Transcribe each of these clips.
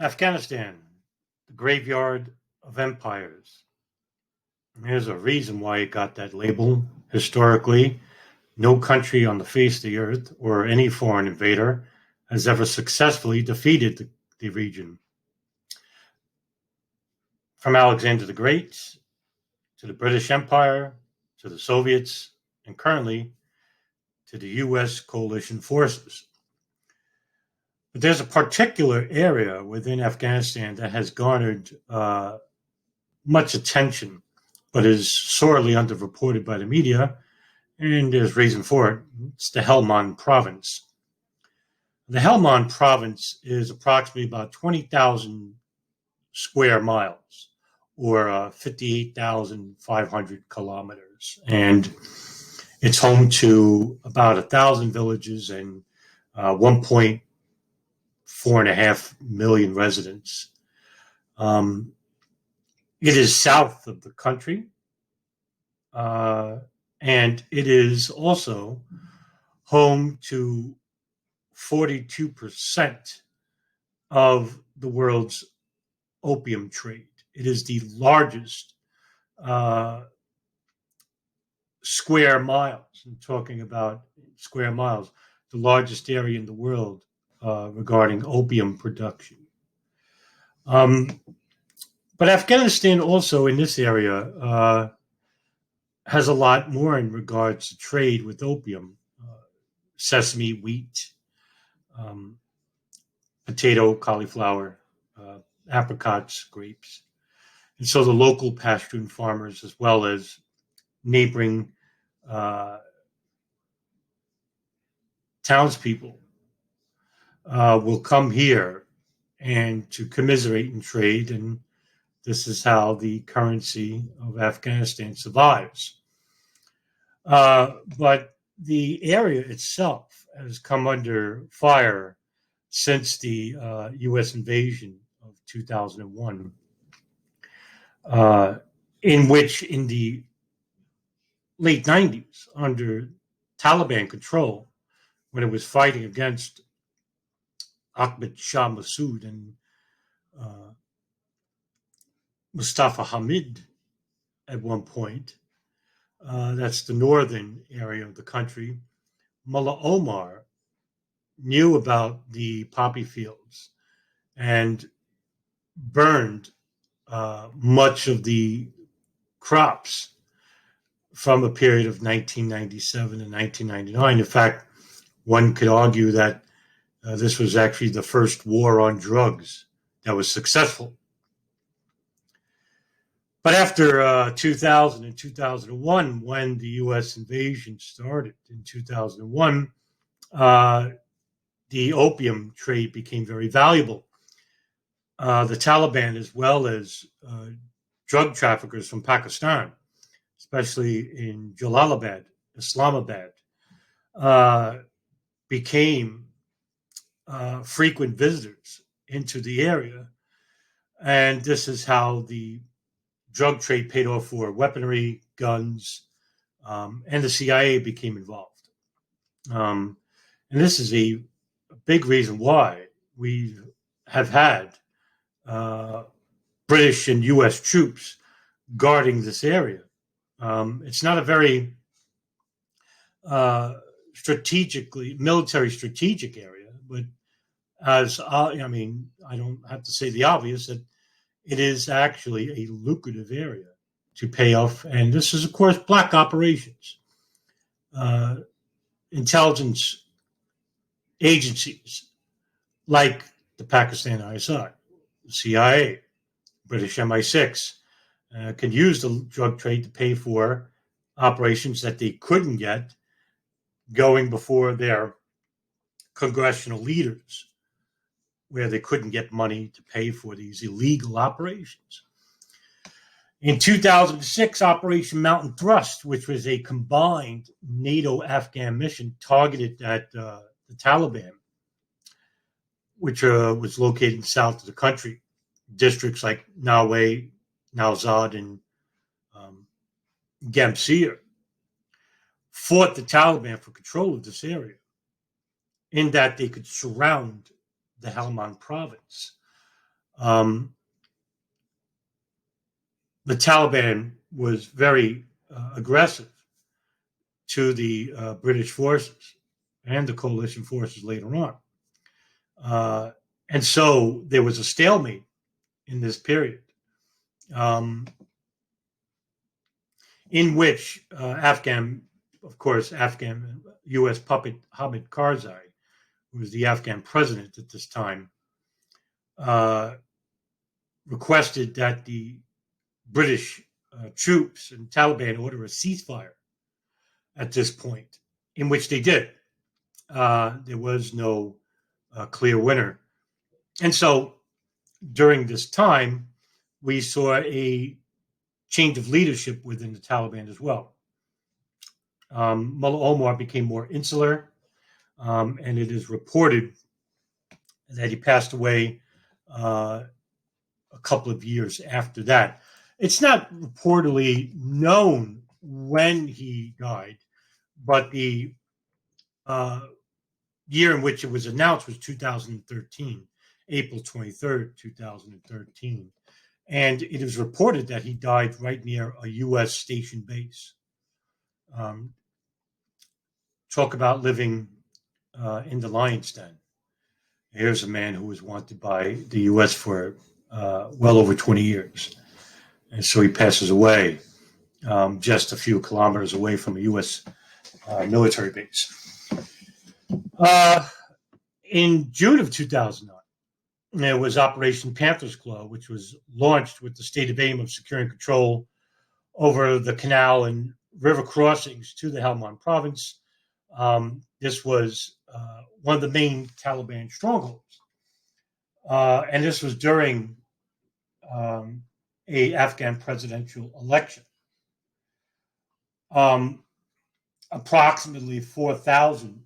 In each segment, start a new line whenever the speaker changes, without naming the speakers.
Afghanistan, the graveyard of empires. There's a reason why it got that label. Historically, no country on the face of the earth or any foreign invader has ever successfully defeated the region. From Alexander the Great to the British Empire to the Soviets and currently to the U.S-coalition forces. But there's a particular area within Afghanistan that has garnered much attention, but is sorely underreported by the media, and there's reason for it. It's the Helmond Province. The Helmond Province is approximately about 20,000 square miles, or 58,500 kilometers. And it's home to about 1,000 villages and 1.4 million residents. It is south of the country, and it is also home to 42% of the world's opium trade. It is the largest square miles. I'm talking about square miles, the largest area in the world regarding opium production. But Afghanistan also in this area has a lot more in regards to trade with opium, sesame, wheat, potato, cauliflower, apricots, grapes. And so the local Pashtun farmers, as well as neighboring townspeople, will come here and to commiserate and trade, and this is how the currency of Afghanistan survives. But the area itself has come under fire since the U.S. invasion of 2001, in which in the late 90s, under Taliban control, when it was fighting against Ahmed Shah Massoud and Mustafa Hamid at one point, that's the northern area of the country, Mullah Omar knew about the poppy fields and burned much of the crops from a period of 1997 and 1999. In fact, one could argue that this was actually the first war on drugs that was successful. But after 2000 and 2001, when the U.S. invasion started in 2001, the opium trade became very valuable. The Taliban, as well as drug traffickers from Pakistan, especially in Jalalabad, Islamabad, became frequent visitors into the area. And this is how the drug trade paid off for weaponry, guns, and the CIA became involved. And this is a big reason why we have had British and U.S. troops guarding this area. It's not a very military strategic area, but I don't have to say the obvious, that it is actually a lucrative area to pay off. And this is, of course, black operations. Intelligence agencies like the Pakistan ISI, the CIA, British MI6, can use the drug trade to pay for operations that they couldn't get going before their congressional leaders, where they couldn't get money to pay for these illegal operations. In 2006, Operation Mountain Thrust, which was a combined NATO-Afghan mission targeted at the Taliban, which was located south of the country, districts like Nawaz, Nowzad, and Gamsir, fought the Taliban for control of this area, in that they could surround the Helmond Province. Um, the Taliban was very aggressive to the British forces and the coalition forces later on. And so there was a stalemate in this period, in which Afghan U.S. puppet Hamid Karzai, who was the Afghan president at this time, requested that the British troops and Taliban order a ceasefire at this point, in which they did. There was no clear winner. And so during this time, we saw a change of leadership within the Taliban as well. Mullah Omar became more insular, and it is reported that he passed away a couple of years after that. It's not reportedly known when he died, but the year in which it was announced was 2013, April 23rd, 2013. And it is reported that he died right near a U.S. station base. Talk about living in the lion's den. Here's a man who was wanted by the U.S. for well over 20 years. And so he passes away just a few kilometers away from a U.S. Military base. In June of 2009, there was Operation Panther's Claw, which was launched with the stated aim of securing control over the canal and river crossings to the Helmond Province. This was one of the main Taliban strongholds. And this was during a Afghan presidential election. Approximately 4,000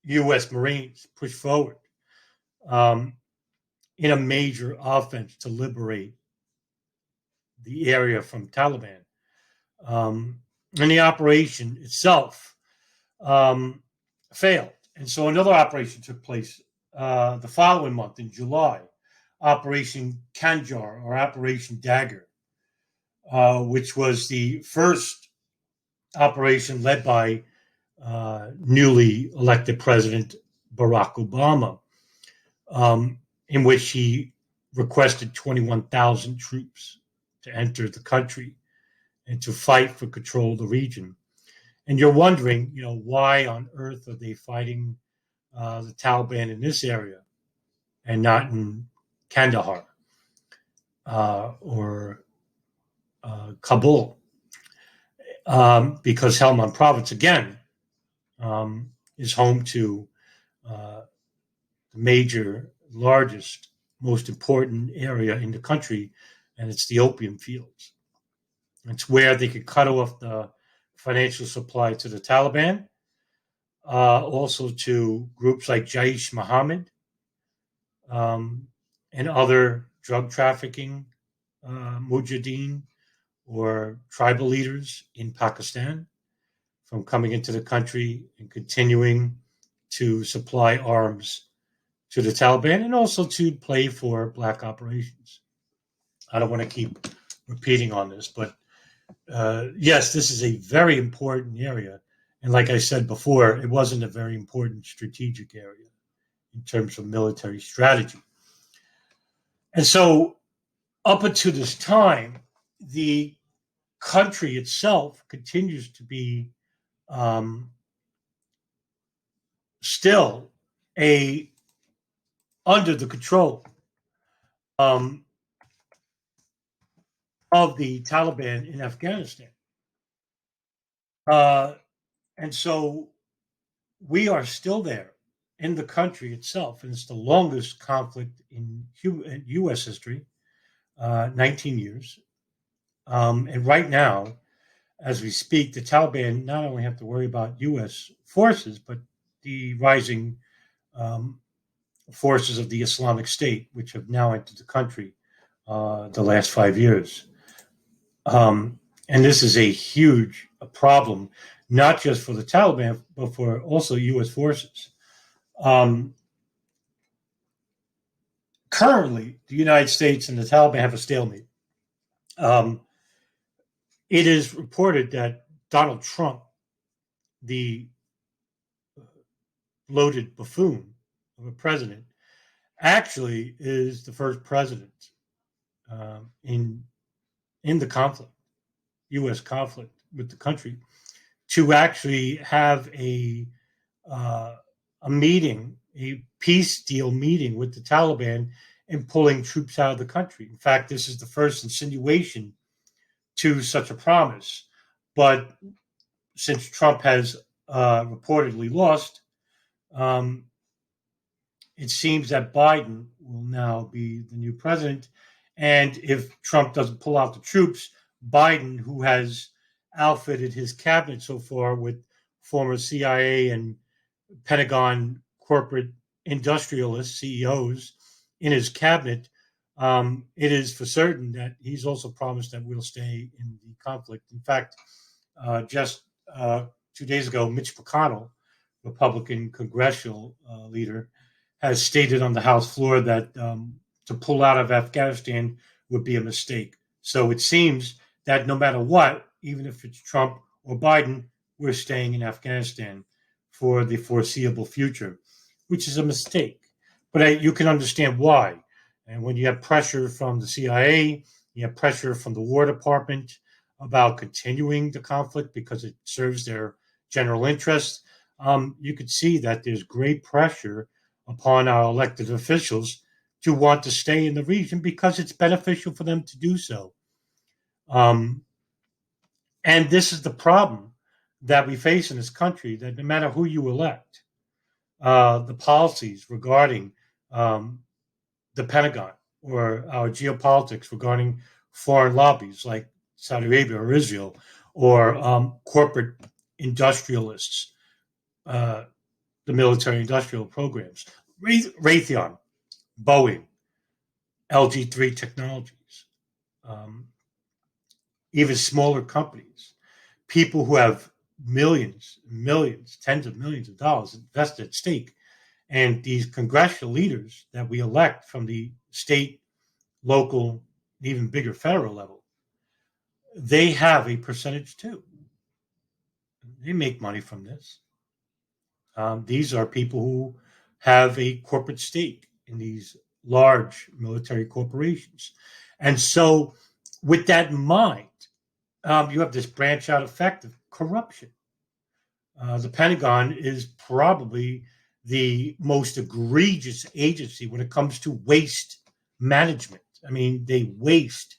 U.S. Marines pushed forward in a major offense to liberate the area from Taliban. And the operation itself failed. And so another operation took place the following month in July, Operation Khanjar or Operation Dagger, which was the first operation led by newly elected President Barack Obama, in which he requested 21,000 troops to enter the country and to fight for control of the region. And you're wondering, why on earth are they fighting the Taliban in this area and not in Kandahar or Kabul? Because Helmond Province, again, is home to the major, largest, most important area in the country, and it's the opium fields. It's where they could cut off the financial supply to the Taliban, also to groups like Jaish Mohammed and other drug trafficking mujahideen or tribal leaders in Pakistan from coming into the country and continuing to supply arms to the Taliban and also to play for black operations. I don't want to keep repeating on this, but yes, this is a very important area. And like I said before, it wasn't a very important strategic area in terms of military strategy. And so up until this time, the country itself continues to be still under the control of the Taliban in Afghanistan. And so we are still there in the country itself, and it's the longest conflict in U.S. history, 19 years. And right now, as we speak, the Taliban not only have to worry about U.S. forces, but the rising forces of the Islamic State, which have now entered the country the last 5 years. And this is a huge problem, not just for the Taliban, but for also U.S. forces. Currently, the United States and the Taliban have a stalemate. Um, it is reported that Donald Trump, the bloated buffoon of a president, actually is the first president in the conflict, U.S. conflict with the country, to actually have uh, a meeting, a peace deal meeting with the Taliban and pulling troops out of the country. In fact, this is the first insinuation to such a promise. But since Trump has reportedly lost, um, it seems that Biden will now be the new president. And if Trump doesn't pull out the troops, Biden, who has outfitted his cabinet so far with former CIA and Pentagon corporate industrialist CEOs in his cabinet, it is for certain that he's also promised that we'll stay in the conflict. In fact, just 2 days ago, Mitch McConnell, Republican congressional leader, has stated on the House floor that to pull out of Afghanistan would be a mistake. So it seems that no matter what, even if it's Trump or Biden, we're staying in Afghanistan for the foreseeable future, which is a mistake. But you can understand why. And when you have pressure from the CIA, you have pressure from the War Department about continuing the conflict because it serves their general interest, you could see that there's great pressure upon our elected officials to want to stay in the region because it's beneficial for them to do so. Um, and this is the problem that we face in this country, that no matter who you elect, the policies regarding the Pentagon or our geopolitics regarding foreign lobbies like Saudi Arabia or Israel or corporate industrialists, the military industrial programs, Raytheon, Boeing, LG3 Technologies, um, even smaller companies, people who have millions, millions, tens of millions of dollars invested at stake. And these congressional leaders that we elect from the state, local, even bigger federal level, they have a percentage too. They make money from this. These are people who have a corporate stake in these large military corporations. And so, with that in mind, you have this branch out effect of corruption. The Pentagon is probably the most egregious agency when it comes to waste management. I mean, they waste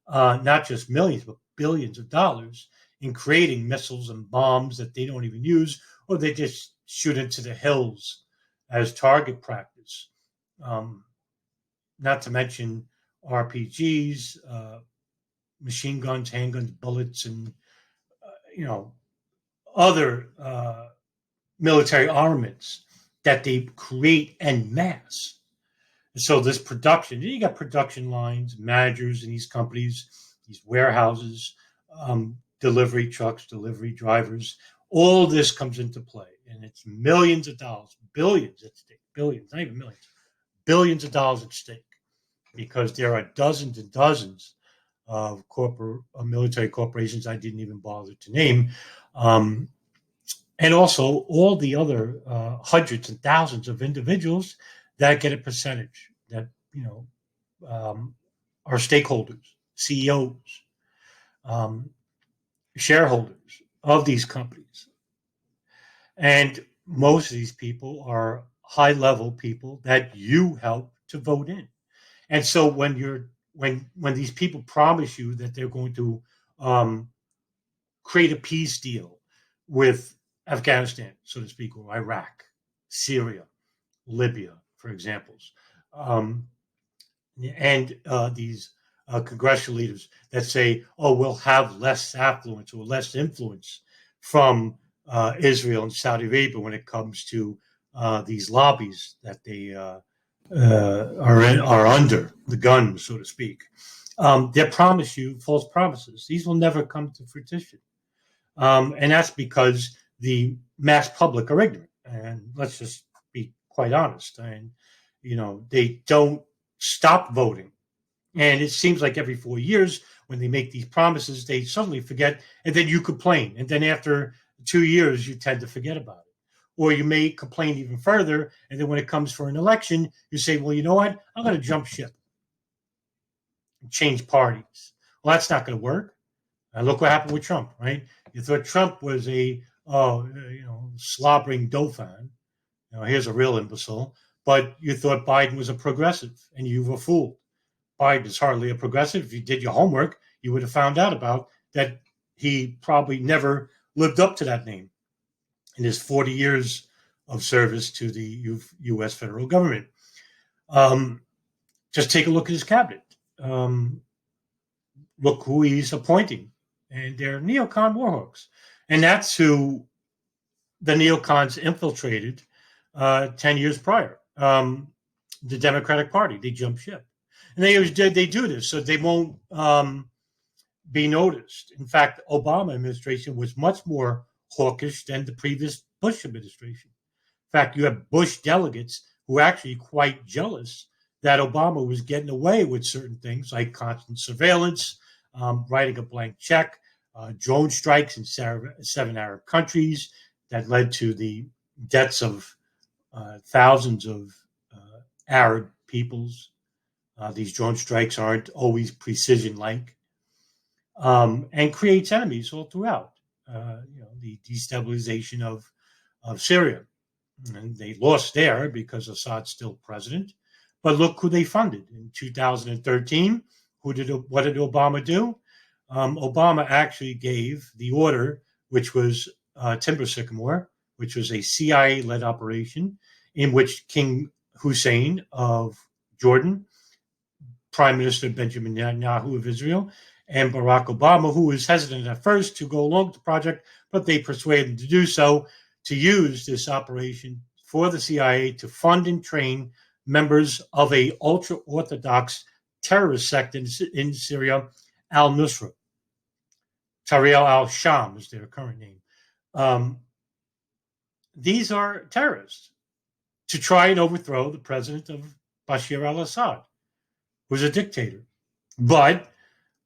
not just millions, but billions of dollars in creating missiles and bombs that they don't even use, or they just shoot into the hills as target practice. Um, Not to mention RPGs, machine guns, handguns, bullets, and you know other military armaments that they create en masse. And so this production, you got production lines, managers in these companies, these warehouses, delivery trucks, delivery drivers. All this comes into play, and it's millions of dollars, billions at stake, billions, not even millions, billions of dollars at stake, because there are dozens and dozens of military corporations I didn't even bother to name, and also all the other hundreds and thousands of individuals that get a percentage that are stakeholders, CEOs, um, shareholders of these companies. And most of these people are high level people that you help to vote in. And so when these people promise you that they're going to create a peace deal with Afghanistan, so to speak, or Iraq, Syria, Libya, for examples, um, and these congressional leaders that say, "Oh, we'll have less affluence or less influence from Israel and Saudi Arabia when it comes to these lobbies that they are under the gun, so to speak." They promise you false promises. These will never come to fruition, and that's because the mass public are ignorant. And let's just be quite honest. And they don't stopped voting. And it seems like every 4 years, when they make these promises, they suddenly forget, and then you complain. And then after 2 years, you tend to forget about it. Or you may complain even further, and then when it comes for an election, you say, well, you know what? I'm going to jump ship and change parties. Well, that's not going to work. And look what happened with Trump, right? You thought Trump was a slobbering dauphin. Here's a real imbecile. But you thought Biden was a progressive, and you were fooled. Biden is hardly a progressive. If you did your homework, you would have found out about that he probably never lived up to that name in his 40 years of service to the U.S. federal government. Just take a look at his cabinet. Look who he's appointing. And they're neocon warhawks. And that's who the neocons infiltrated 10 years prior. The Democratic Party. They jumped ship. And they do this so they won't be noticed. In fact, the Obama administration was much more hawkish than the previous Bush administration. In fact, you have Bush delegates who are actually quite jealous that Obama was getting away with certain things like constant surveillance, writing a blank check, drone strikes in 7 Arab countries that led to the deaths of thousands of Arab peoples. These drone strikes aren't always precision-like, and creates enemies all throughout. The destabilization of Syria. And they lost there because Assad's still president. But look who they funded. In 2013, what did Obama do? Obama actually gave the order, which was Timber Sycamore, which was a CIA-led operation in which King Hussein of Jordan, Prime Minister Benjamin Netanyahu of Israel, and Barack Obama, who was hesitant at first to go along with the project, but they persuaded him to do so, to use this operation for the CIA to fund and train members of a ultra-Orthodox terrorist sect in Syria, al-Nusra. Tahrir al-Sham is their current name. These are terrorists to try and overthrow the president of Bashar al-Assad, who's a dictator, but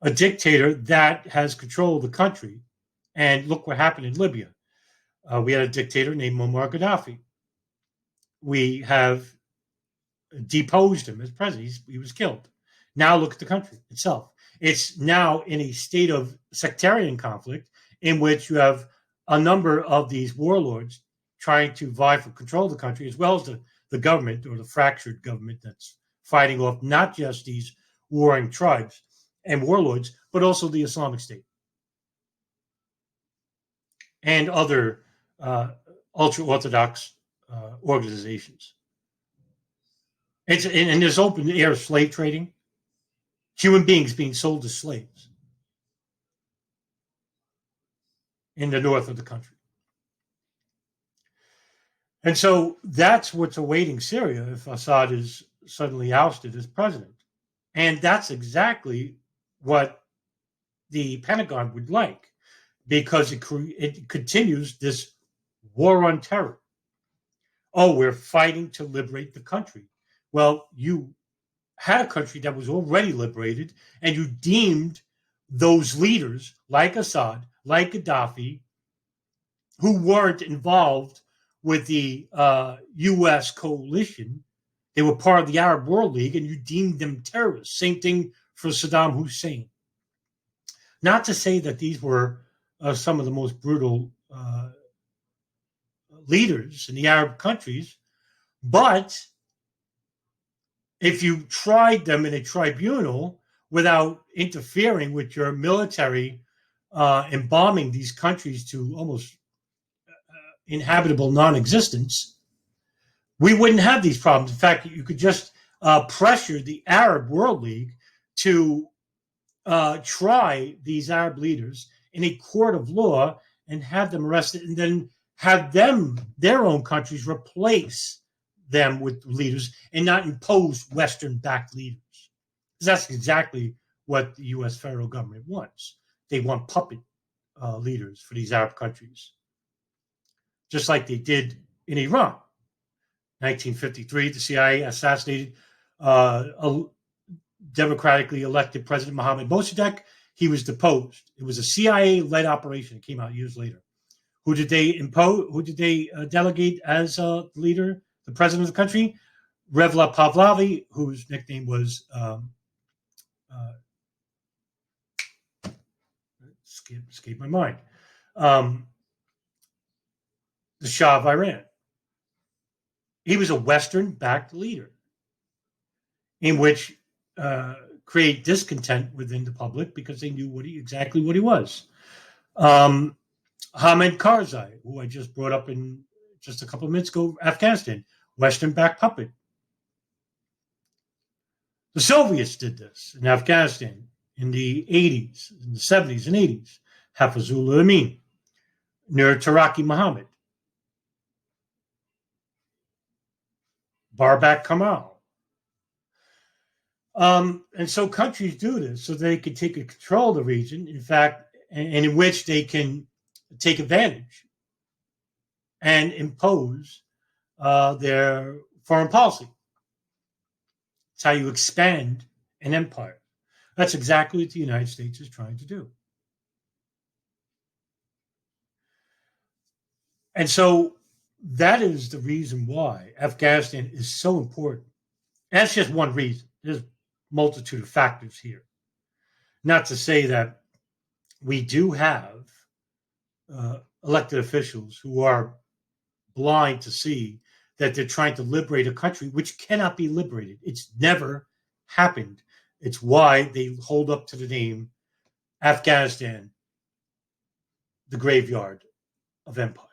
a dictator that has control of the country. And look what happened in Libya. We had a dictator named Muammar Gaddafi. We have deposed him as president. He was killed. Now look at the country itself. It's now in a state of sectarian conflict in which you have a number of these warlords trying to vie for control of the country, as well as the government, or the fractured government, that's fighting off not just these warring tribes and warlords, but also the Islamic State and other ultra-Orthodox organizations. And there's open air slave trading, human beings being sold as slaves in the north of the country. And so that's what's awaiting Syria if Assad is suddenly ousted as president. And that's exactly what the Pentagon would like, because it continues this war on terror. Oh, we're fighting to liberate the country. Well, you had a country that was already liberated, and you deemed those leaders like Assad, like Gaddafi, who weren't involved with the U.S-coalition. They were part of the Arab World League, and you deemed them terrorists. Same thing for Saddam Hussein. Not to say that these were some of the most brutal leaders in the Arab countries, but if you tried them in a tribunal without interfering with your military and bombing these countries to almost inhabitable non-existence, we wouldn't have these problems. In fact, you could just pressure the Arab World League to try these Arab leaders in a court of law and have them arrested, and then have their own countries replace them with leaders and not impose Western-backed leaders. Because that's exactly what the U.S. federal government wants. They want puppet leaders for these Arab countries, just like they did in Iran. 1953, the CIA assassinated democratically elected President Mohammad Mossadegh. He was deposed. It was a CIA-led operation. It came out years later. Who did they impose? Who did they delegate as leader, the president of the country? Revla Pavlavi, whose nickname was escape my mind. The Shah of Iran. He was a Western-backed leader, in which create discontent within the public because they knew exactly what he was. Hamid Karzai, who I just brought up in just a couple of minutes ago, Afghanistan, Western-backed puppet. The Soviets did this in Afghanistan in the 80s, in the 70s and 80s. Hafizullah Amin, Nur Taraki Muhammad, Barbak Kamal. And so countries do this so they can take control of the region, in fact, and in which they can take advantage and impose their foreign policy. It's how you expand an empire. That's exactly what the United States is trying to do. And so that is the reason why Afghanistan is so important. And that's just one reason. There's a multitude of factors here. Not to say that we do have elected officials who are blind to see that they're trying to liberate a country which cannot be liberated. It's never happened. It's why they hold up to the name Afghanistan, the graveyard of empire.